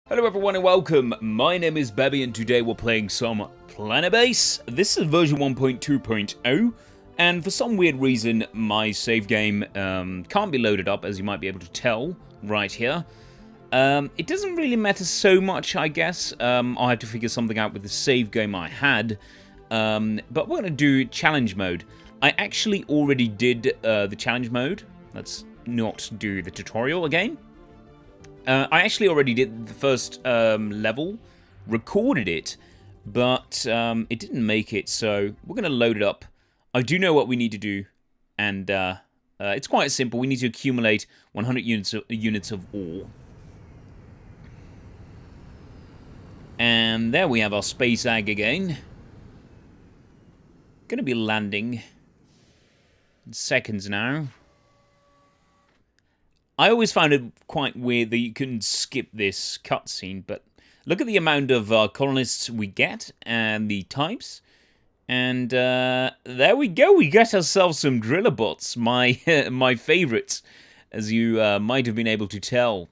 Hello everyone and welcome, my name is Babby and today we're playing some Planetbase. This is version 1.2.0 and for some weird reason my save game can't be loaded up, as you might be able to tell right here. It doesn't really matter so much, I guess. I'll have to figure something out with the save game I had. But we're going to do challenge mode. I actually already did the challenge mode. Let's not do the tutorial again. I actually already did the first level, recorded it, but it didn't make it, so we're going to load it up. I do know what we need to do, and it's quite simple. We need to accumulate 100 units of ore. And there we have our space ag again. Going to be landing in seconds now. I always found it quite weird that you can skip this cutscene, but look at the amount of colonists we get and the types. And there we go, we get ourselves some driller bots, my favorites, as you might have been able to tell.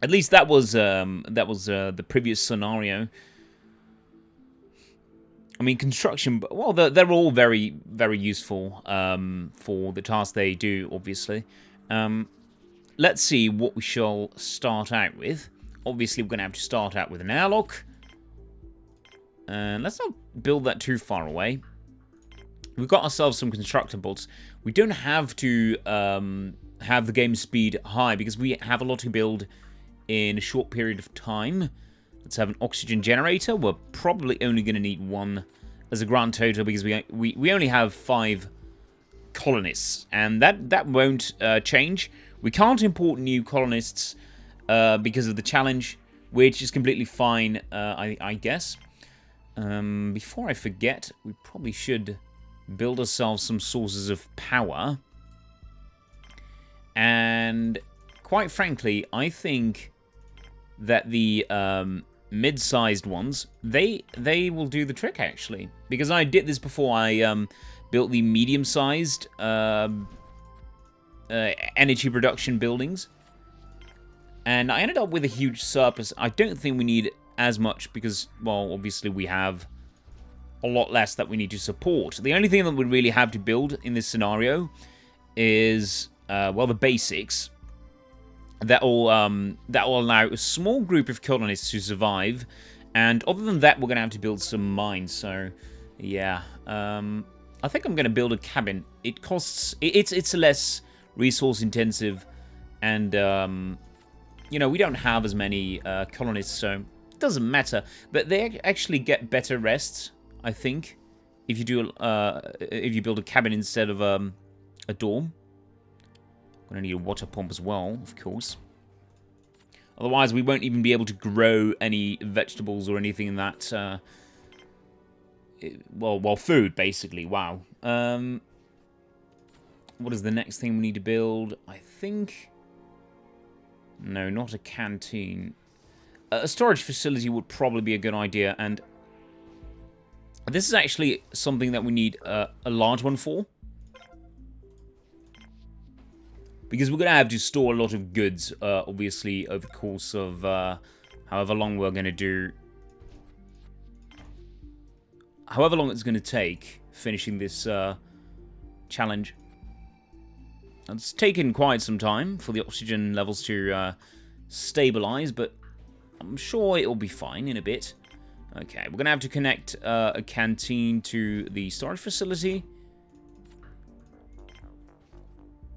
At least that was the previous scenario. I mean, construction, well, they're all very, very useful for the task they do, obviously. Let's see what we shall start out with. Obviously, we're going to have to start out with an airlock. And let's not build that too far away. We've got ourselves some constructor bots. We don't have to have the game speed high because we have a lot to build in a short period of time. Let's have an oxygen generator. We're probably only going to need one as a grand total because we only have 5 colonists, and that won't change. We can't import new colonists because of the challenge, which is completely fine, I guess. Before I forget, we probably should build ourselves some sources of power. And quite frankly, I think that the mid-sized ones, they will do the trick, actually. Because I did this before. I built the medium-sized energy production buildings. And I ended up with a huge surplus. I don't think we need as much because, well, obviously we have a lot less that we need to support. The only thing that we really have to build in this scenario is, well, the basics. That will allow a small group of colonists to survive. And other than that, we're going to have to build some mines. So, yeah. I think I'm going to build a cabin. It costs... It's less resource intensive. And, you know, we don't have as many colonists, so it doesn't matter. But they actually get better rests, I think, if you do if you build a cabin instead of a dorm. I'm going to need a water pump as well, of course. Otherwise, we won't even be able to grow any vegetables or anything in that... well, food, basically. Wow. What is the next thing we need to build? I think... No, not a canteen. A storage facility would probably be a good idea, and... This is actually something that we need a large one for. Because we're going to have to store a lot of goods, obviously, over the course of however long we're going to do... However long it's going to take finishing this challenge. It's taken quite some time for the oxygen levels to stabilize, but I'm sure it'll be fine in a bit. Okay, we're going to have to connect a canteen to the storage facility.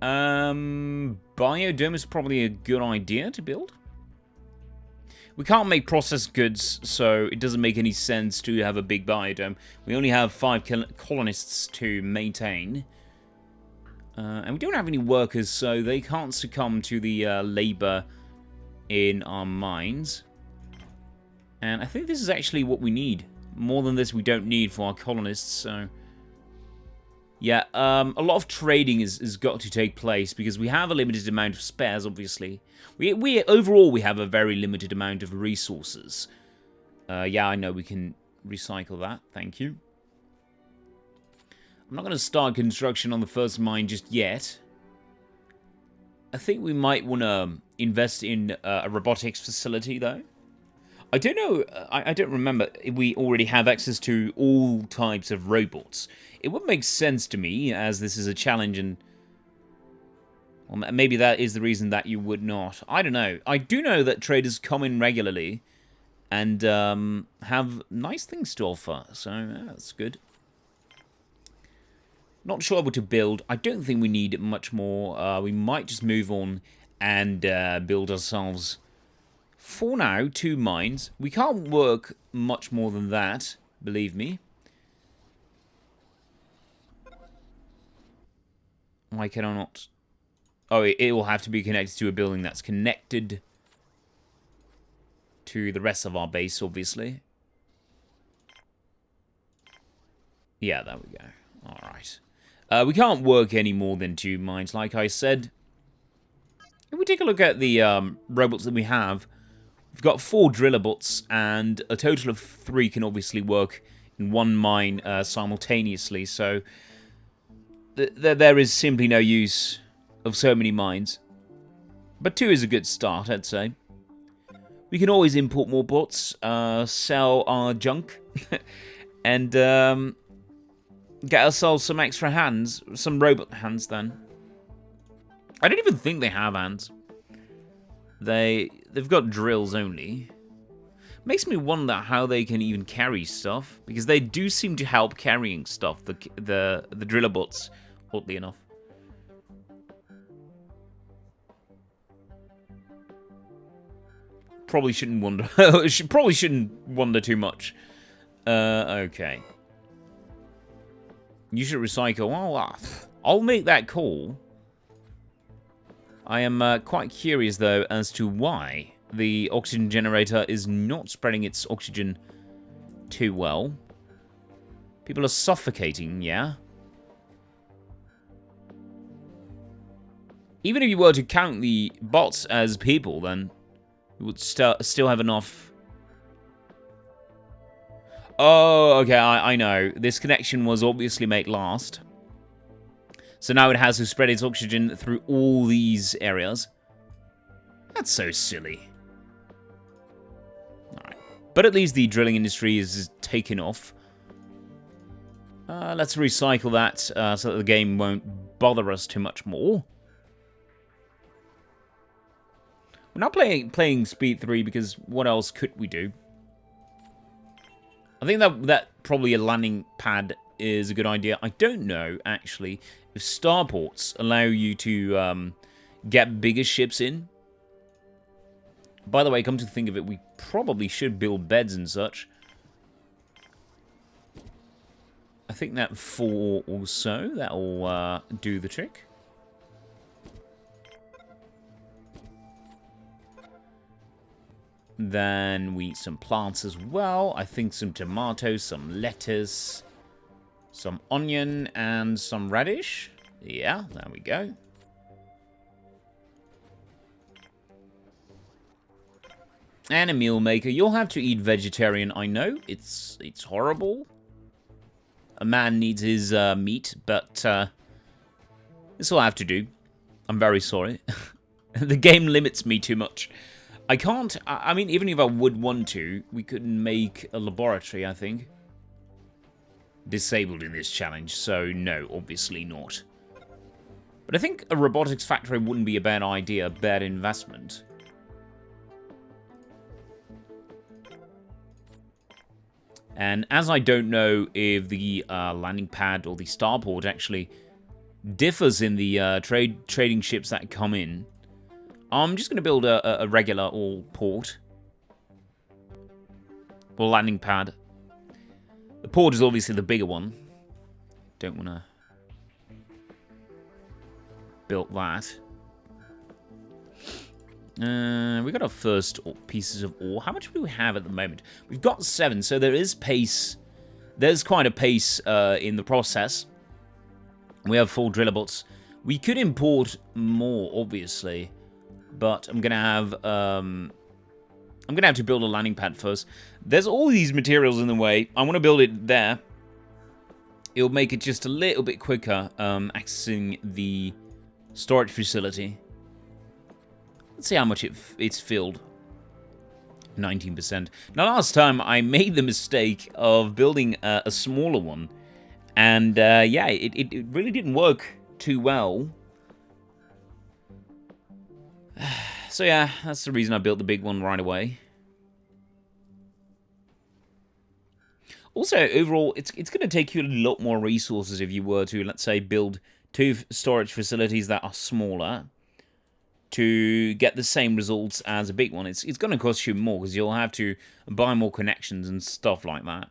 Biodome is probably a good idea to build. We can't make processed goods, so it doesn't make any sense to have a big biodome. We only have 5 colonists to maintain. And we don't have any workers, so they can't succumb to the labor in our mines. And I think this is actually what we need. More than this we don't need for our colonists, so... Yeah, a lot of trading is got to take place because we have a limited amount of spares, obviously. Overall, we have a very limited amount of resources. Yeah, I know we can recycle that. Thank you. I'm not going to start construction on the first mine just yet. I think we might want to invest in a robotics facility, though. I don't know, I don't remember if we already have access to all types of robots. It would make sense to me, as this is a challenge, and well, maybe that is the reason that you would not. I don't know. I do know that traders come in regularly and have nice things to offer, so yeah, that's good. Not sure what to build. I don't think we need much more. We might just move on and build ourselves, for now, 2 mines. We can't work much more than that, believe me. Why can I not? Oh, it will have to be connected to a building that's connected to the rest of our base, obviously. Yeah, there we go. Alright. We can't work any more than 2 mines, like I said. If we take a look at the robots that we have, we've got 4 driller bots, and a total of 3 can obviously work in 1 mine simultaneously, so there is simply no use of so many mines. But 2 is a good start, I'd say. We can always import more bots, sell our junk, and get ourselves some extra hands, some robot hands then. I don't even think they have hands. They've got drills only. Makes me wonder how they can even carry stuff, because they do seem to help carrying stuff, the driller bots, oddly enough. Probably shouldn't wonder. Probably shouldn't wonder too much. Okay. You should recycle. Oh, I'll make that call. I am quite curious, though, as to why the oxygen generator is not spreading its oxygen too well. People are suffocating, yeah? Even if you were to count the bots as people, then you would still have enough. Oh, okay, I know. This connection was obviously made last. So now it has to spread its oxygen through all these areas. That's so silly. Alright. But at least the drilling industry is taken off. Let's recycle that so that the game won't bother us too much more. We're not playing Speed 3 because what else could we do? I think that probably a landing pad is a good idea. I don't know, actually, if starports allow you to get bigger ships in. By the way, come to think of it, we probably should build beds and such. I think that 4 or so, that'll do the trick. Then we eat some plants as well. I think some tomatoes, some lettuce, some onion, and some radish. Yeah, there we go. And a meal maker. You'll have to eat vegetarian, I know. It's horrible. A man needs his meat, but this will have to do. I'm very sorry. The game limits me too much. I can't, I mean, even if I would want to, we couldn't make a laboratory, I think. Disabled in this challenge, so no, obviously not. But I think a robotics factory wouldn't be a bad idea, a bad investment. And as I don't know if the landing pad or the starport actually differs in the trading ships that come in, I'm just going to build a regular all port. Or landing pad. The port is obviously the bigger one. Don't want to build that. We got our first pieces of ore. How much do we have at the moment? We've got 7, so there is pace. There's quite a pace in the process. We have 4 driller bots. We could import more, obviously. But I'm gonna have to build a landing pad first. There's all these materials in the way. I want to build it there. It'll make it just a little bit quicker accessing the storage facility. Let's see how much it's filled. 19%. Now, last time I made the mistake of building a smaller one. And, yeah, it really didn't work too well. So, yeah, that's the reason I built the big one right away. Also, overall, it's going to take you a lot more resources if you were to, let's say, build 2 storage facilities that are smaller to get the same results as a big one. It's going to cost you more because you'll have to buy more connections and stuff like that.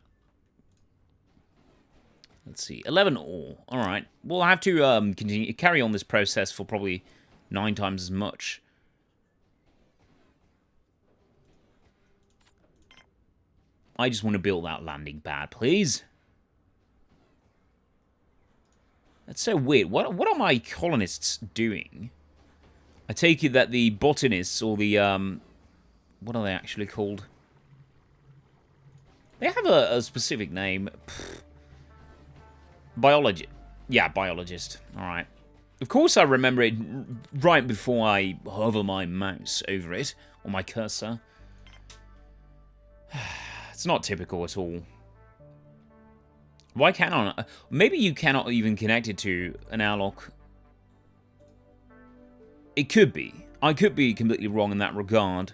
Let's see, 11 ore. All right, we'll have to carry on this process for probably 9 times as much. I just want to build that landing pad, please. That's so weird. What are my colonists doing? I take it that the botanists, or the, what are they actually called? They have a specific name. Biologist. Yeah, biologist. Alright. Of course I remember it right before I hover my mouse over it, or my cursor. It's not typical at all. Why can't I? Maybe you cannot even connect it to an airlock. It could be. I could be completely wrong in that regard.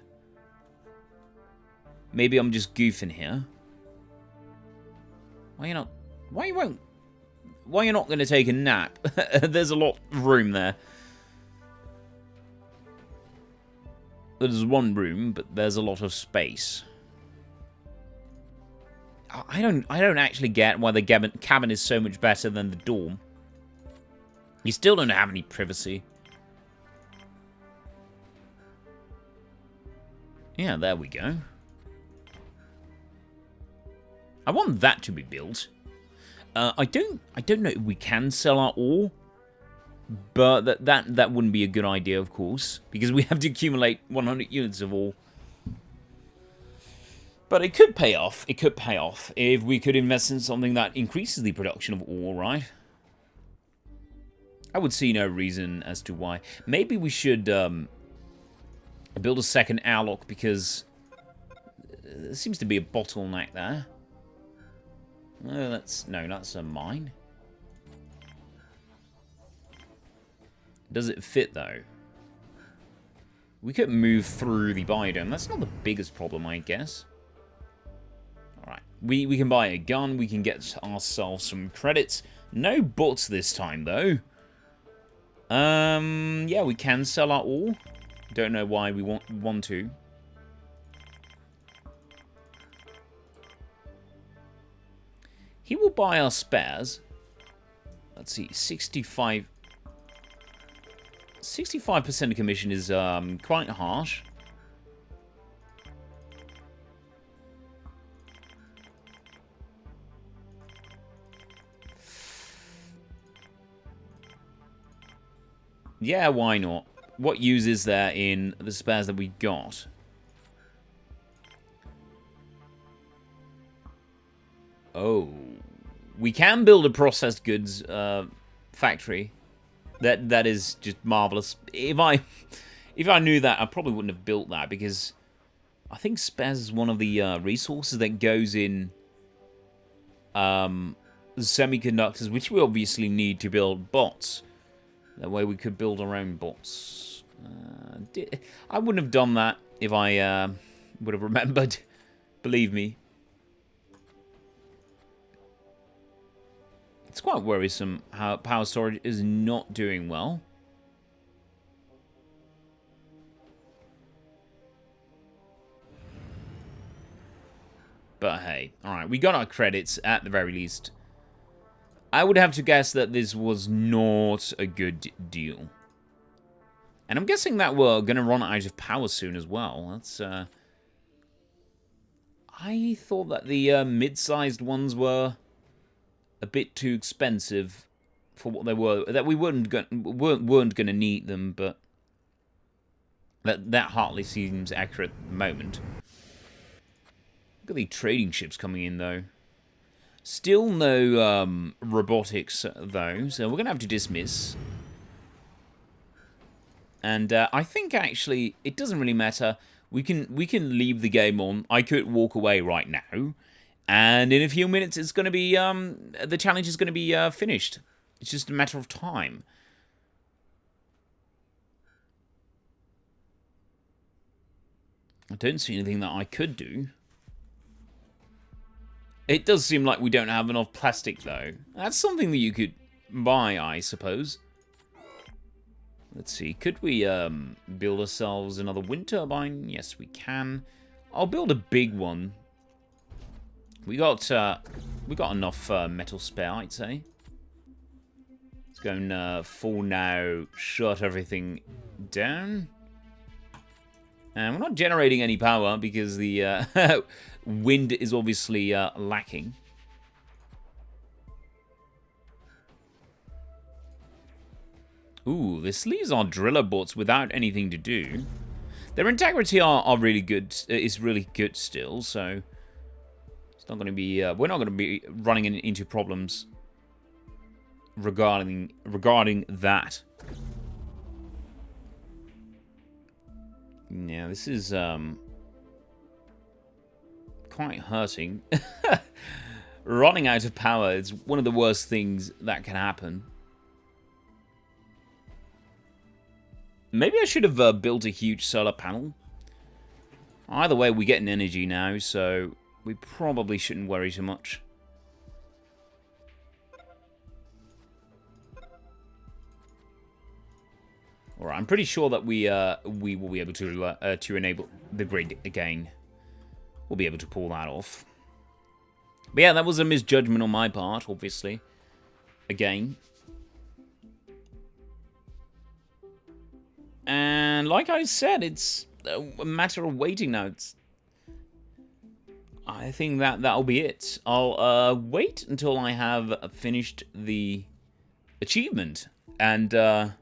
Maybe I'm just goofing here. Why you not? Why you not going to take a nap? There's a lot of room there. There's one room, but there's a lot of space. I don't actually get why the cabin is so much better than the dorm. You still don't have any privacy. Yeah, there we go. I want that to be built. I don't know if we can sell our ore, but that wouldn't be a good idea, of course, because we have to accumulate 100 units of ore. But it could pay off. It could pay off if we could invest in something that increases the production of ore, right? I would see no reason as to why. Maybe we should build a second airlock because there seems to be a bottleneck there. That's a mine. Does it fit though? We could move through the biodome. That's not the biggest problem, I guess. Alright. We can buy a gun. We can get ourselves some credits. No bots this time, though. Yeah, we can sell our ore. Don't know why we want to. He will buy our spares. Let's see, 65% commission is quite harsh. Yeah, why not? What use is there in the spares that we got? Oh, we can build a processed goods factory. That is just marvelous. If I knew that, I probably wouldn't have built that because I think spares is one of the resources that goes in semiconductors, which we obviously need to build bots. That way we could build our own bots. I wouldn't have done that if I would have remembered. Believe me. It's quite worrisome how power storage is not doing well. But hey, alright, we got our credits at the very least. I would have to guess that this was not a good deal. And I'm guessing that we're going to run out of power soon as well. That's, I thought that the mid-sized ones were a bit too expensive for what they were. That we weren't going to need them, but that hardly seems accurate at the moment. Look at the trading ships coming in, though. Still no, robotics, though, so we're going to have to dismiss. And I think actually it doesn't really matter. We can leave the game on. I could walk away right now, and in a few minutes it's going to be the challenge is going to be finished. It's just a matter of time. I don't see anything that I could do. It does seem like we don't have enough plastic, though. That's something that you could buy, I suppose. Let's see. Could we build ourselves another wind turbine? Yes, we can. I'll build a big one. We got enough metal spare, I'd say. Let's go and full now. Shut everything down. And we're not generating any power because the wind is obviously lacking. Ooh, this leaves our driller bots without anything to do. Their integrity are really good. Is really good still, so it's not going to be. We're not going to be running into problems regarding that. Yeah, this is quite hurting. Running out of power is one of the worst things that can happen. Maybe I should have built a huge solar panel. Either way, we get an energy now, so we probably shouldn't worry too much. Alright, I'm pretty sure that we will be able to enable the grid again. We'll be able to pull that off. But yeah, that was a misjudgment on my part, obviously. Again. And like I said, it's a matter of waiting now. I think that'll be it. I'll wait until I have finished the achievement. And I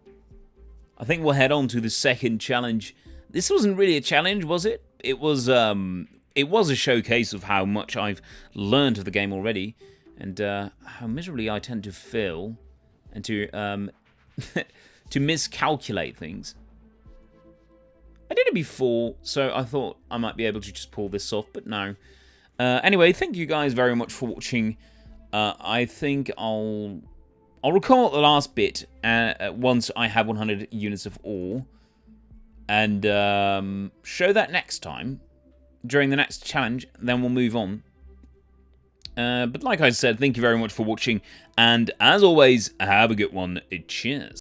think we'll head on to the second challenge. This wasn't really a challenge, was it? It was a showcase of how much I've learned of the game already, and how miserably I tend to fail and to to miscalculate things. I did it before, so I thought I might be able to just pull this off, but no. Anyway, thank you guys very much for watching. I think I'll record the last bit once I have 100 units of ore, and show that next time during the next challenge. Then we'll move on. But like I said, thank you very much for watching, and as always, have a good one. Cheers.